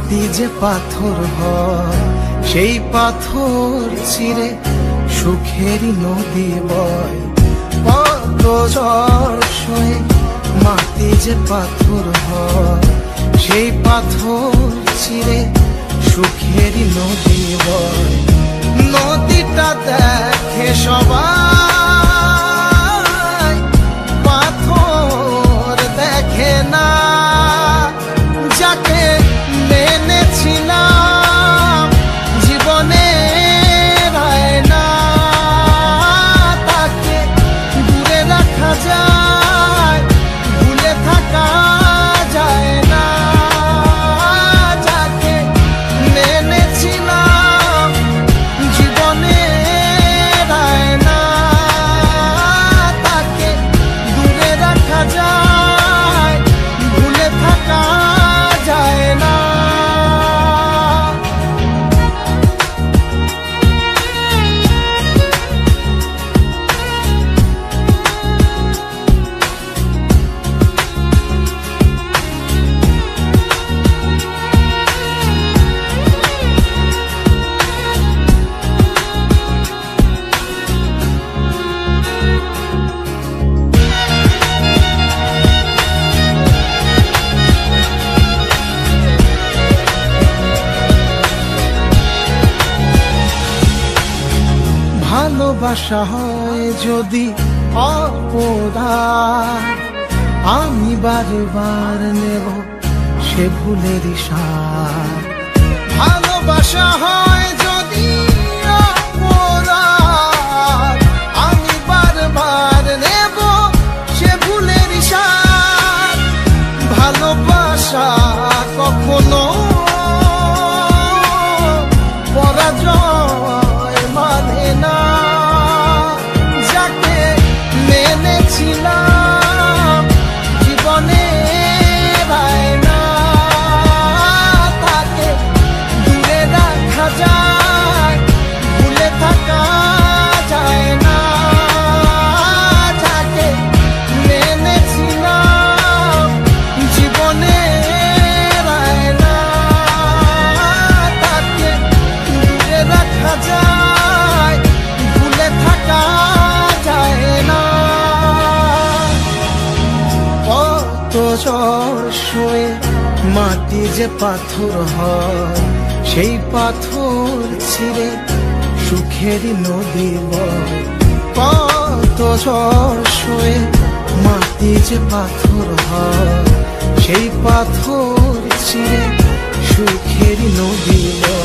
মাটি যে পাথর হয় সেই পাথর ছিঁড়ে সুখেরই নদী বয়। কত ঝড় সয়ে মাটি যে পাথর হয় সেই পাথর ছিঁড়ে সুখেরই নদী বয়। নদীটা দেখে সবাই, পাথর দেখে না। যাকে মেনেছিলাম জীবনে না, তাকে দূরে রাখা যায়, ভুলে থাকা যায় না। যাকে মেনেছিলাম জীবনে না, তাকে দূরে রাখা যায়, ভুলে থাকা যায় না। ভালোবাসা হয় যদি অপরাধ, আমি বারবার নেব সে ভুলের সাথ। ভালোবাসা হয় যদি অপরাধ, আমি বারবার নেব সে ভুলের সাথ। ভালোবাসা কখনো পরাজয় মানে না। যাকে মেনেছিলাম জীবনে না, তাকে দূরে রাখা যায়, ভুলে থাকা যায় না। যাকে মেনেছিলাম জীবনে না, তাকে দূরে রাখা যায়, ভুলে থাকা যায় না। কত ঝড় সয়ে মাটি যে পাথর হয় সেই পাথর ছিঁড়ে সুখেরই নদী বয়। কত ঝড় সয়ে মাটি যে পাথর হয় সেই পাথর ছিঁড়ে সুখেরই নদী বয়।